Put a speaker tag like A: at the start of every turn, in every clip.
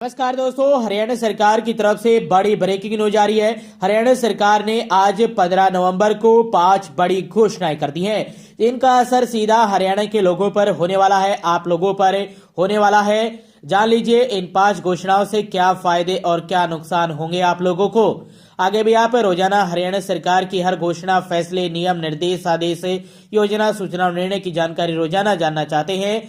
A: नमस्कार दोस्तों, हरियाणा सरकार की तरफ से बड़ी ब्रेकिंग न्यूज आ रही है। हरियाणा सरकार ने आज 15 नवंबर को 5 बड़ी घोषणाएं कर दी हैं। इनका असर सीधा हरियाणा के लोगों पर होने वाला है, आप लोगों पर होने वाला है। जान लीजिए इन 5 घोषणाओं से क्या फायदे और क्या नुकसान होंगे आप लोगों को। आगे भी आप रोजाना हरियाणा सरकार की हर घोषणा, फैसले, नियम, निर्देश, आदेश, योजना, सूचना और निर्णय की जानकारी रोजाना जानना चाहते हैं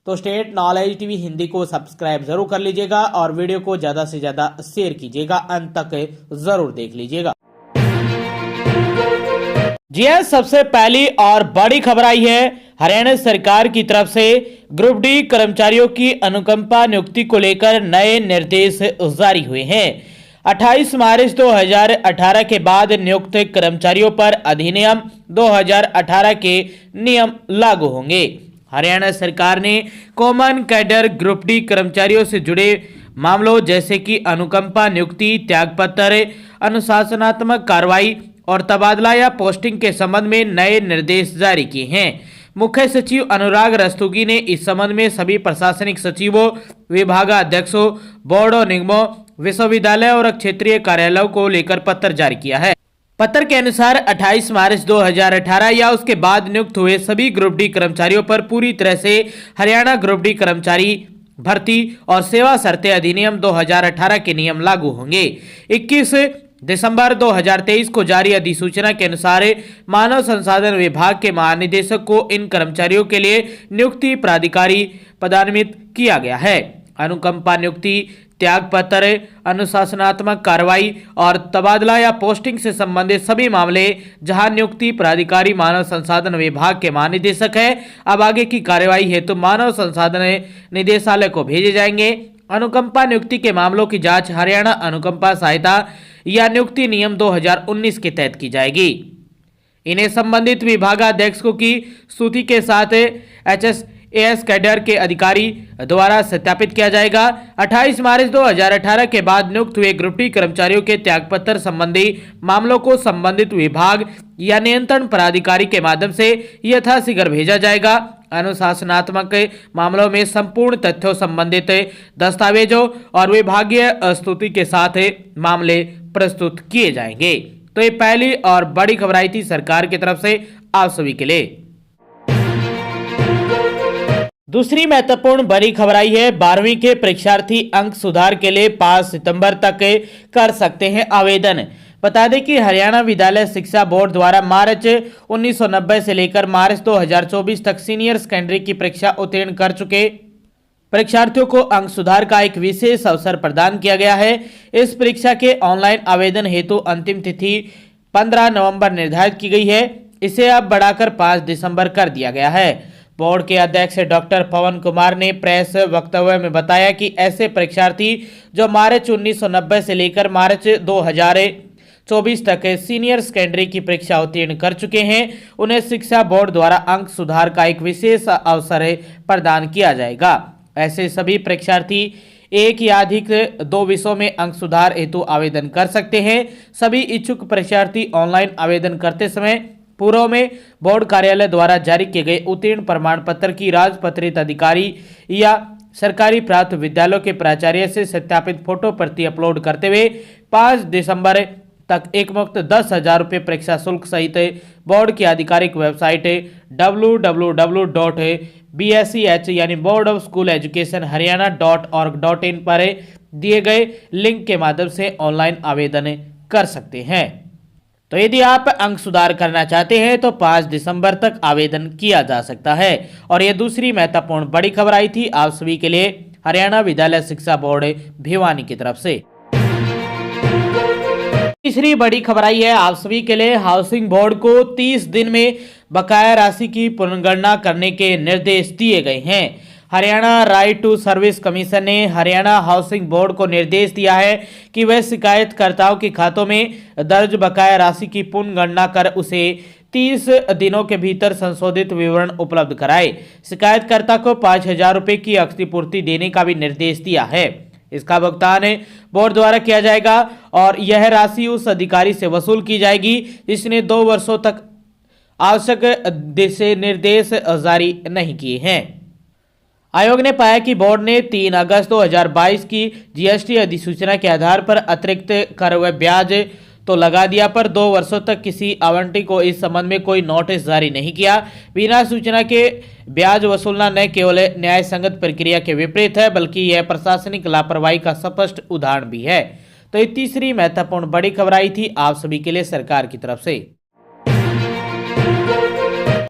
A: तो स्टेट नॉलेज टीवी हिंदी को सब्सक्राइब जरूर कर लीजिएगा और वीडियो को ज्यादा से ज्यादा शेयर कीजिएगा, अंत तक जरूर देख लीजिएगा। जी हां, सबसे पहली और बड़ी खबर आई है हरियाणा सरकार की तरफ से ग्रुप डी कर्मचारियों की अनुकंपा नियुक्ति को लेकर नए निर्देश जारी हुए हैं। 28 मार्च 2018 के बाद नियुक्त कर्मचारियों पर अधिनियम 2018 के नियम लागू होंगे। हरियाणा सरकार ने कॉमन कैडर ग्रुप डी कर्मचारियों से जुड़े मामलों जैसे कि अनुकंपा नियुक्ति, त्यागपत्र, अनुशासनात्मक कार्रवाई और तबादला या पोस्टिंग के संबंध में नए निर्देश जारी किए हैं। मुख्य सचिव अनुराग रस्तोगी ने इस संबंध में सभी प्रशासनिक सचिवों, विभागाध्यक्षों, बोर्डों, निगमों, विश्वविद्यालय और क्षेत्रीय कार्यालयों को लेकर पत्र जारी किया है। पत्र के अनुसार 28 मार्च 2018 या उसके बाद नियुक्त हुए सभी ग्रुप डी कर्मचारियों पर पूरी तरह से हरियाणा ग्रुप डी कर्मचारी भर्ती और सेवा शर्तें अधिनियम 2018 के नियम लागू होंगे। 21 दिसंबर 2023 को जारी अधिसूचना के अनुसार मानव संसाधन विभाग के महानिदेशक को इन कर्मचारियों के लिए नियुक्ति प्राधिकारी पदान्वित किया गया है। अनुकंपा नियुक्ति, त्यागपत्र, अनुशासनात्मक कार्रवाई और तबादला या पोस्टिंग से संबंधित सभी मामले जहां नियुक्ति प्राधिकारी मानव संसाधन विभाग के महानिदेशक है, अब आगे की कार्यवाही हेतु मानव संसाधन निदेशालय को भेजे जाएंगे। अनुकंपा नियुक्ति के मामलों की जांच हरियाणा अनुकंपा सहायता या नियुक्ति नियम 2019 के तहत की जाएगी। इन्हें संबंधित विभागाध्यक्षों की स्तुति के साथ HSAS कैडर के अधिकारी द्वारा सत्यापित किया जाएगा। 28 मार्च 2018 के बाद नियुक्त हुए ग्रुप डी कर्मचारियों के त्यागपत्र संबंधी मामलों को संबंधित विभाग या नियंत्रण प्राधिकारी के माध्यम से यथाशीघ्र भेजा जाएगा। अनुशासनात्मक मामलों में संपूर्ण तथ्यों संबंधित दस्तावेजों और विभागीय स्तुति के साथ मामले प्रस्तुत किए जाएंगे। तो ये पहली और बड़ी खबर आई थी सरकार की तरफ से आप सभी के लिए। दूसरी महत्वपूर्ण बड़ी खबर आई है 12वीं के परीक्षार्थी अंक सुधार के लिए 5 सितंबर तक कर सकते हैं आवेदन। बता दें कि हरियाणा विद्यालय शिक्षा बोर्ड द्वारा मार्च 1990 से लेकर मार्च 2024 तक सीनियर सेकेंडरी की परीक्षा उत्तीर्ण कर चुके परीक्षार्थियों को अंक सुधार का एक विशेष अवसर प्रदान किया गया है। इस परीक्षा के ऑनलाइन आवेदन हेतु अंतिम तिथि 15 नवंबर निर्धारित की गई है। इसे अब बढ़ाकर 5 दिसंबर कर दिया गया है। बोर्ड के अध्यक्ष डॉक्टर पवन कुमार ने प्रेस वक्तव्य में बताया कि ऐसे परीक्षार्थी जो मार्च 1990 से लेकर मार्च 2024 तक सीनियर सेकेंडरी की परीक्षा उत्तीर्ण कर चुके हैं, उन्हें शिक्षा बोर्ड द्वारा अंक सुधार का एक विशेष अवसर प्रदान किया जाएगा। ऐसे सभी परीक्षार्थी एक या अधिक 2 विषयों में अंक सुधार हेतु आवेदन कर सकते हैं। सभी इच्छुक परीक्षार्थी ऑनलाइन आवेदन करते समय पूर्व में बोर्ड कार्यालय द्वारा जारी किए गए उत्तीर्ण प्रमाण पत्र की राजपत्रित अधिकारी या सरकारी प्राप्त विद्यालयों के प्राचार्य से सत्यापित फोटो प्रति अपलोड करते हुए 5 दिसंबर तक एकमुक्त 10,000 रुपये परीक्षा शुल्क सहित बोर्ड की आधिकारिक वेबसाइट www.bsech यानी बोर्ड ऑफ स्कूल एजुकेशन हरियाणा.org.in पर दिए गए लिंक के माध्यम से ऑनलाइन आवेदन कर सकते हैं। तो यदि आप अंक सुधार करना चाहते हैं तो 5 दिसंबर तक आवेदन किया जा सकता है। और यह दूसरी महत्वपूर्ण बड़ी खबर आई थी आप सभी के लिए हरियाणा विद्यालय शिक्षा बोर्ड भिवानी की तरफ से। तीसरी बड़ी खबर आई है आप सभी के लिए हाउसिंग बोर्ड को 30 दिन में बकाया राशि की पुनर्गणना करने के निर्देश दिए गए हैं। Haryana right to service commission ने हरियाणा हाउसिंग बोर्ड को निर्देश दिया है कि वह शिकायतकर्ताओं के खातों में दर्ज बकाया राशि की पुनर्गणना कर उसे 30 दिनों के भीतर संशोधित विवरण उपलब्ध कराए। शिकायतकर्ता को 5,000 रुपये की क्षतिपूर्ति देने का भी निर्देश दिया है। इसका भुगतान बोर्ड द्वारा किया जाएगा और यह राशि उस अधिकारी से वसूल की जाएगी जिसने 2 वर्षों तक आवश्यक दिशा निर्देश जारी नहीं किए हैं। आयोग ने पाया कि बोर्ड ने 3 अगस्त 2022 की जीएसटी अधिसूचना के आधार पर अतिरिक्त कर व ब्याज तो लगा दिया, पर 2 वर्षों तक किसी आवंटी को इस संबंध में कोई नोटिस जारी नहीं किया। बिना सूचना के ब्याज वसूलना न केवल न्याय संगत प्रक्रिया के विपरीत है, बल्कि यह प्रशासनिक लापरवाही का स्पष्ट उदाहरण भी है। तो ये तीसरी महत्वपूर्ण बड़ी खबर आई थी आप सभी के लिए सरकार की तरफ से।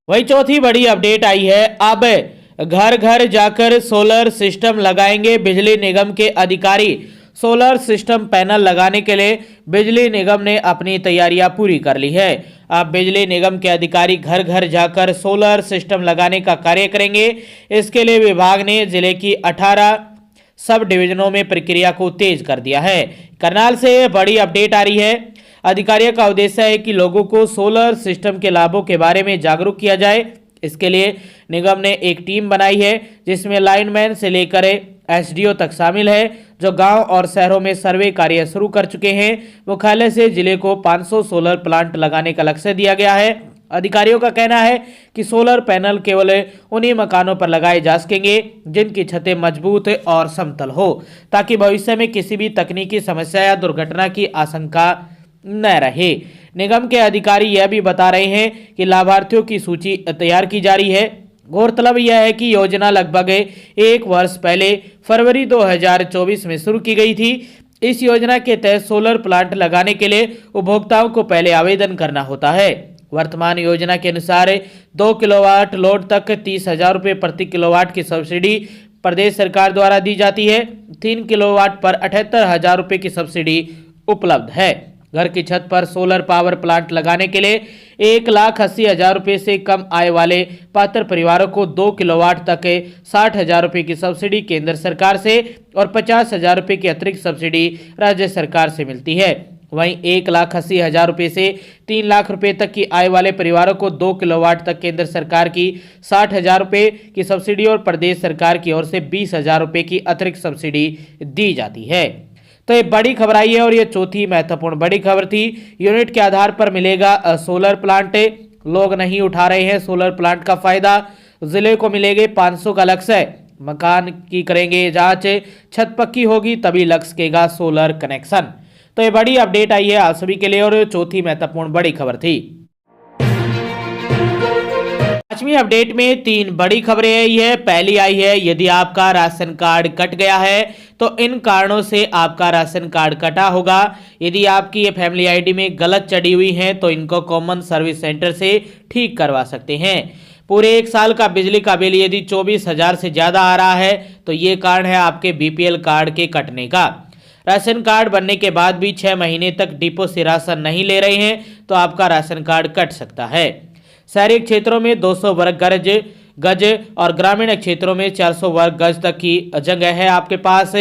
A: वही चौथी बड़ी अपडेट आई है, अब घर घर जाकर सोलर सिस्टम लगाएंगे बिजली निगम के अधिकारी। सोलर सिस्टम पैनल लगाने के लिए बिजली निगम ने अपनी तैयारियां पूरी कर ली है। अब बिजली निगम के अधिकारी घर घर जाकर सोलर सिस्टम लगाने का कार्य करेंगे। इसके लिए विभाग ने जिले की 18 सब डिवीजनों में प्रक्रिया को तेज कर दिया है। करनाल से बड़ी अपडेट आ रही है। अधिकारियों का उद्देश्य है कि लोगों को सोलर सिस्टम के लाभों के बारे में जागरूक किया जाए। इसके लिए निगम ने एक टीम बनाई है जिसमें लाइनमैन से लेकर एसडीओ तक शामिल है, जो गांव और शहरों में सर्वे कार्य शुरू कर चुके हैं। मुख्यालय से जिले को 500 सोलर प्लांट लगाने का लक्ष्य दिया गया है। अधिकारियों का कहना है कि सोलर पैनल केवल उन्हीं मकानों पर लगाए जा सकेंगे जिनकी छतें मजबूत और समतल हो, ताकि भविष्य में किसी भी तकनीकी समस्या या दुर्घटना की आशंका न रहे। निगम के अधिकारी यह भी बता रहे हैं कि लाभार्थियों की सूची तैयार की जा रही है। गौरतलब यह है कि योजना लगभग 1 वर्ष पहले फरवरी 2024 में शुरू की गई थी। इस योजना के तहत सोलर प्लांट लगाने के लिए उपभोक्ताओं को पहले आवेदन करना होता है। वर्तमान योजना के अनुसार 2 किलोवाट लोड तक 30,000 रुपये प्रति किलोवाट की सब्सिडी प्रदेश सरकार द्वारा दी जाती है। 3 किलोवाट पर 78,000 रुपये की सब्सिडी उपलब्ध है। घर की छत पर सोलर पावर प्लांट लगाने के लिए 1,80,000 रुपये से कम आय वाले पात्र परिवारों को 2 किलोवाट तक 60,000 रुपये की सब्सिडी केंद्र सरकार से और 50,000 रुपये की अतिरिक्त सब्सिडी राज्य सरकार से मिलती है। वहीं 1,80,000 रुपये से 3 लाख रुपये तक की आय वाले परिवारों को 2 किलोवाट तक केंद्र सरकार की 60,000 रुपये की सब्सिडी और प्रदेश सरकार की ओर से 20,000 रुपये की अतिरिक्त सब्सिडी दी जाती है। तो ये बड़ी खबर आई है और ये चौथी महत्वपूर्ण बड़ी खबर थी। यूनिट के आधार पर मिलेगा सोलर प्लांट। लोग नहीं उठा रहे हैं सोलर प्लांट का फायदा। जिले को मिलेंगे 500 का लक्ष्य है। मकान की करेंगे जांच, छत पक्की होगी तभी लग सकेगा सोलर कनेक्शन। तो ये बड़ी अपडेट आई है आप सभी के लिए और चौथी महत्वपूर्ण बड़ी खबर थी। पांचवी अपडेट में 3 बड़ी खबरें आई है। पहली आई है, यदि आपका राशन कार्ड कट गया है तो इन कारणों से आपका राशन कार्ड कटा होगा। यदि आपकी ये फैमिली आईडी में गलत चढ़ी हुई है तो इनको कॉमन सर्विस सेंटर से ठीक करवा सकते हैं। पूरे 1 साल का बिजली का बिल यदि 24,000 से ज्यादा आ रहा है तो ये कारण है आपके बीपीएल कार्ड के कटने का। राशन कार्ड बनने के बाद भी 6 महीने तक डिपो से राशन नहीं ले रहे हैं तो आपका राशन कार्ड कट सकता है। शहरी क्षेत्रों में 200 वर्ग गज और ग्रामीण क्षेत्रों में 400 वर्ग गज तक की जगह है आपके पास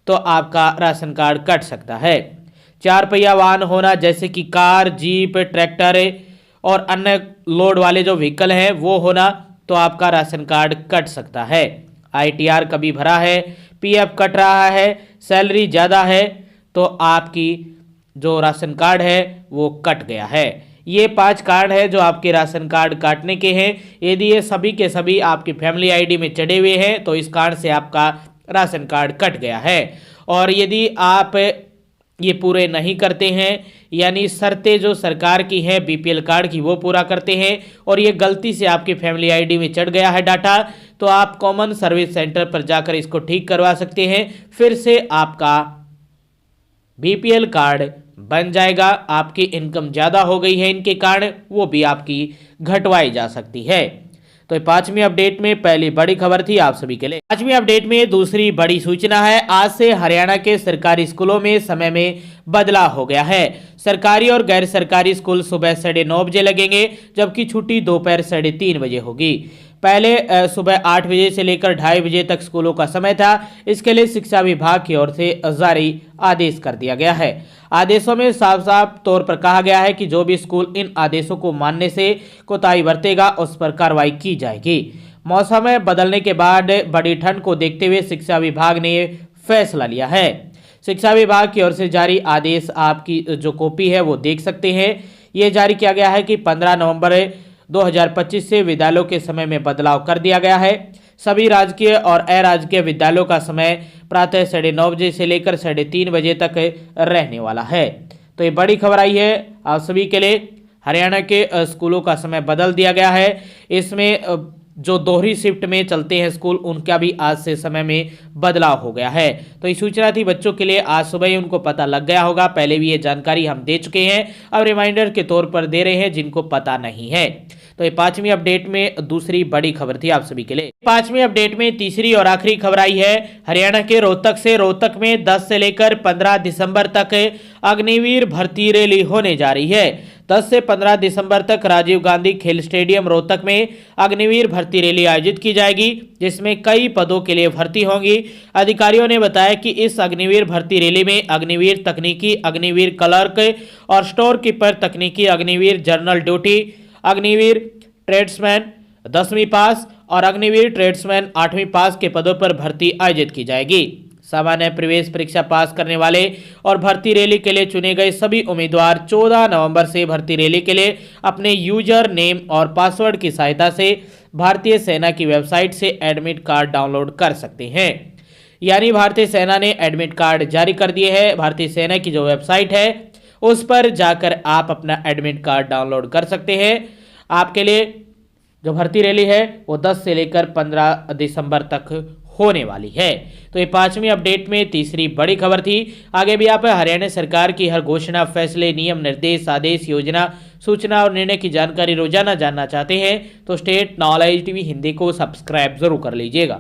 A: तो आपका राशन कार्ड कट सकता है। 4 पहिया वाहन होना जैसे कि कार, जीप, ट्रैक्टर और अन्य लोड वाले जो व्हीकल हैं वो होना तो आपका राशन कार्ड कट सकता है। आईटीआर कभी भरा है, पीएफ कट रहा है, सैलरी ज़्यादा है तो आपकी जो राशन कार्ड है वो कट गया है। ये 5 कारण है जो आपके राशन कार्ड काटने के हैं। यदि ये सभी के सभी आपकी फैमिली आईडी में चढ़े हुए हैं तो इस कारण से आपका राशन कार्ड कट गया है। और यदि आप ये पूरे नहीं करते हैं यानी शर्तें जो सरकार की हैं बीपीएल कार्ड की वो पूरा करते हैं और ये गलती से आपकी फैमिली आईडी में चढ़ गया है डाटा तो आप कॉमन सर्विस सेंटर पर जाकर इसको ठीक करवा सकते हैं। फिर से आपका बीपीएल कार्ड बन जाएगा। आपकी इनकम ज़्यादा हो गई है इनके कारण वो भी आपकी घटवाई जा सकती है। तो 5वीं अपडेट में पहली बड़ी खबर थी आप सभी के लिए। 5वीं अपडेट में दूसरी बड़ी सूचना है, आज से हरियाणा के सरकारी स्कूलों में समय में बदलाव हो गया है। सरकारी और गैर सरकारी स्कूल सुबह 9:30 बजे लगेंगे जबकि छुट्टी दोपहर 3:30 बजे होगी। पहले सुबह 8 बजे से लेकर 2:30 बजे तक स्कूलों का समय था। इसके लिए शिक्षा विभाग की ओर से जारी आदेश कर दिया गया है। आदेशों में साफ साफ तौर पर कहा गया है कि जो भी स्कूल इन आदेशों को मानने से कोताही बरतेगा उस पर कार्रवाई की जाएगी। मौसम में बदलने के बाद बड़ी ठंड को देखते हुए शिक्षा विभाग ने फैसला लिया है। शिक्षा विभाग की ओर से जारी आदेश आपकी जो कॉपी है वो देख सकते हैं। ये जारी किया गया है कि 15 नवंबर 2025 से विद्यालयों के समय में बदलाव कर दिया गया है। सभी राजकीय और अराजकीय विद्यालयों का समय प्रातः 9:30 बजे से लेकर 3:30 बजे तक रहने वाला है। तो ये बड़ी खबर आई है आप सभी के लिए। हरियाणा के स्कूलों का समय बदल दिया गया है। इसमें जो दोहरी शिफ्ट में चलते हैं स्कूल, उनका भी आज से समय में बदलाव हो गया है। तो ये सूचना थी बच्चों के लिए, आज सुबह ही उनको पता लग गया होगा। पहले भी ये जानकारी हम दे चुके हैं, अब रिमाइंडर के तौर पर दे रहे हैं जिनको पता नहीं है। तो ये 5वीं अपडेट में दूसरी बड़ी खबर थी आप सभी के लिए। 5वीं अपडेट में तीसरी और आखिरी खबर आई है हरियाणा के रोहतक से। रोहतक में 10 से लेकर 15 दिसंबर तक अग्निवीर भर्ती रैली होने जा रही है। 10 से 15 दिसंबर तक राजीव गांधी खेल स्टेडियम रोहतक में अग्निवीर भर्ती रैली आयोजित की जाएगी, जिसमें कई पदों के लिए भर्ती होंगी। अधिकारियों ने बताया कि इस अग्निवीर भर्ती रैली में अग्निवीर तकनीकी, अग्निवीर क्लर्क और स्टोर कीपर तकनीकी, Agniveer general duty, Agniveer tradesman 10वीं पास और अग्निवीर ट्रेड्समैन 8वीं पास के पदों पर भर्ती आयोजित की जाएगी। सामान्य प्रवेश परीक्षा पास करने वाले और भर्ती रैली के लिए चुने गए सभी उम्मीदवार 14 नवंबर से भर्ती रैली के लिए अपने यूजर नेम और पासवर्ड की सहायता से भारतीय सेना की वेबसाइट से एडमिट कार्ड डाउनलोड कर सकते हैं। यानी भारतीय सेना ने एडमिट कार्ड जारी कर दिए हैं। भारतीय सेना की जो वेबसाइट है उस पर जाकर आप अपना एडमिट कार्ड डाउनलोड कर सकते हैं। आपके लिए जो भर्ती रैली है वो 10 से लेकर 15 दिसंबर तक होने वाली है। तो ये 5वीं अपडेट में तीसरी बड़ी खबर थी। आगे भी आप हरियाणा सरकार की हर घोषणा, फैसले, नियम, निर्देश, आदेश, योजना, सूचना और निर्णय की जानकारी रोजाना जानना चाहते हैं तो स्टेट नॉलेज टीवी हिंदी को सब्सक्राइब जरूर कर लीजिएगा।